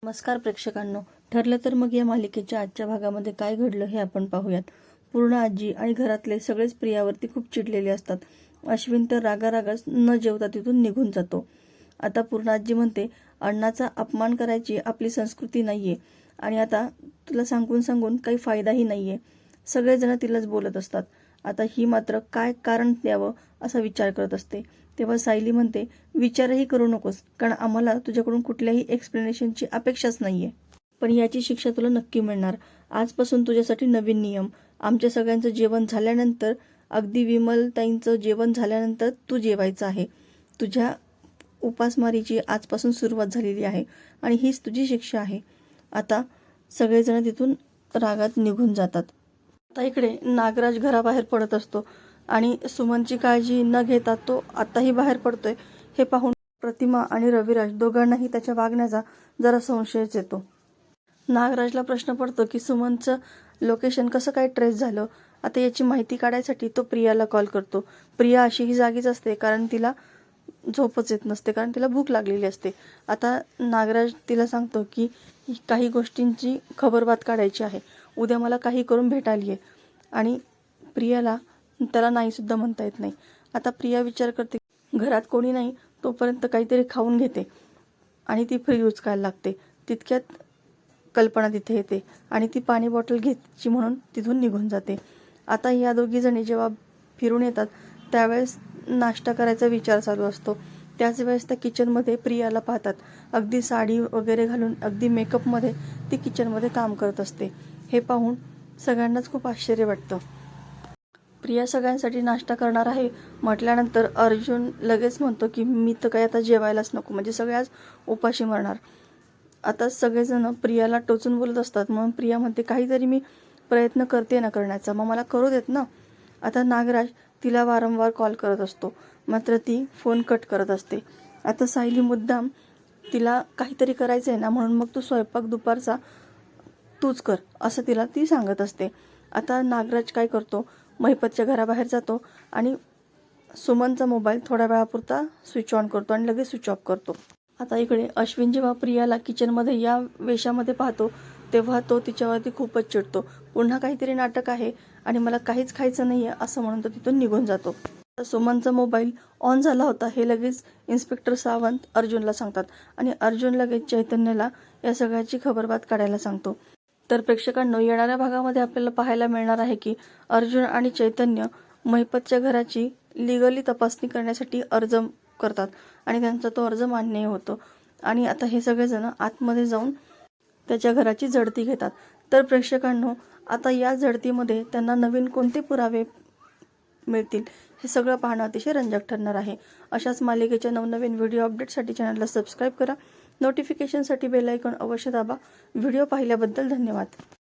नमस्कार प्रेक्षकांनो, ठरलं तर मग या मालिकेच्या आजच्या भागामध्ये काय घडलं हे आपण पाहूयात. पूर्ण आजी आणि घरातले सगळेच प्रियावरती खूप चिडलेले असतात. अश्विन तर रागारागाच न जेवता तिथून निघून जातो. आता पूर्ण आजी म्हणते, अण्णाचा अपमान करायची आपली संस्कृती नाहीये आणि आता तुला सांगून सांगून काही फायदाही नाहीये. सगळेजण तिलाच बोलत असतात. आता ही मात्र काय कारण द्यावं असा विचार करत असते. तेव्हा सायली म्हणते, विचारही करू नकोस, कारण आम्हाला तुझ्याकडून कुठल्याही एक्सप्लेनेशनची अपेक्षाच नाहीये. पण याची शिक्षा तुला नक्की मिळणार. आजपासून तुझ्यासाठी नवीन नियम. आमच्या सगळ्यांचं जेवण झाल्यानंतर, अगदी विमलताईंचं जेवण झाल्यानंतर तू जेवायचं आहे. तुझ्या उपासमारीची आजपासून सुरुवात झालेली आहे आणि हीच तुझी शिक्षा आहे. आता सगळेजण तिथून रागात निघून जातात. आता इकडे नागराज घराबाहेर पडत असतो आणि सुमनची काळजी न घेता तो आताही बाहेर पडतोय. हे पाहून प्रतिमा आणि रविराज दोघांनाही त्याच्या वागण्याचा जरा संशयच येतो. नागराजला प्रश्न पडतो की सुमनचं लोकेशन कसं काय ट्रेस झालं. आता याची माहिती काढायसाठी तो प्रियाला कॉल करतो. प्रिया अशीही जागीच असते, कारण तिला झोपच येत नसते, कारण तिला भूक लागलेली असते. आता नागराज तिला सांगतो की काही गोष्टींची खबरबात काढायची आहे, उद्या मला काही करून भेटायला ये. आणि प्रियाला त्याला नाही सुद्धा म्हणता येत नाही. आता प्रिया विचार करते, घरात कोणी नाही तोपर्यंत काहीतरी खाऊन घेते आणि ती फ्रीज उचकायला लागते. तितक्यात कल्पना तिथे येते आणि ती पाणी बॉटल घ्यायची म्हणून तिथून निघून जाते. आता या दोघी जणी जेव्हा फिरून येतात त्यावेळेस नाश्ता करायचा विचार चालू असतो. त्याच वेळेस त्या किचनमध्ये प्रियाला पाहतात. अगदी साडी वगैरे घालून, अगदी मेकअपमध्ये ती किचनमध्ये काम करत असते. हे पाहून सगळ्यांनाच खूप आश्चर्य वाटतं. प्रिया सगळ्यांसाठी नाश्ता करणार आहे म्हटल्यानंतर अर्जुन लगेच म्हणतो की मी तर काही आता जेवायलाच नको, म्हणजे सगळे आज उपाशी मरणार. आता सगळेजण प्रियाला टोचून बोलत असतात. म्हणून प्रिया म्हणते, काहीतरी मी प्रयत्न करते ना करण्याचा, मग मला करू देत ना. आता नागराज तिला वारंवार कॉल करत असतो, मात्र ती फोन कट करत असते. आता सायली मुद्दाम तिला काहीतरी करायचं आहे ना, म्हणून मग तू स्वयंपाक दुपारचा तूच कर असं तिला ती सांगत असते. आता नागराज काय करतो, महिपतच्या घराबाहेर जातो आणि सुमनचा मोबाईल थोड्या वेळापुरता स्विच ऑन करतो आणि लगेच स्विच ऑफ करतो. आता इकडे अश्विन जेव्हा प्रियाला किचनमध्ये या वेशामध्ये पाहतो तेव्हा तो तिच्यावरती खूपच चिडतो. पुन्हा काहीतरी नाटक आहे आणि मला काहीच खायचं नाही आहे असं म्हणून तो तिथून निघून जातो. सुमनचा मोबाईल ऑन झाला होता हे लगेच इन्स्पेक्टर सावंत अर्जुनला सांगतात आणि अर्जुन लगेच चैतन्यला या सगळ्याची खबरबात काढायला सांगतो. तर प्रेक्षकांनो, येणाऱ्या भागामध्ये आपल्याला पाहायला मिळणार आहे की अर्जुन आणि चैतन्य महिपतच्या घराची लिगली तपासणी करण्यासाठी अर्ज करतात आणि त्यांचा तो अर्ज मान्य होतो. आणि आता हे सगळेजण आतमध्ये जाऊन त्याच्या घराची झडती घेतात. तर प्रेक्षकांनो, आता या झडतीमध्ये त्यांना नवीन कोणते पुरावे मिळतील हे सगळं पाहणं अतिशय रंजक ठरणार आहे. अशाच मालिकेच्या नवनवीन व्हिडिओ अपडेटसाठी चॅनलला सबस्क्राईब करा. नोटिफिकेशनसाठी बेल आयकॉन अवश्य दाबा. व्हिडिओ पाहिल्याबद्दल धन्यवाद.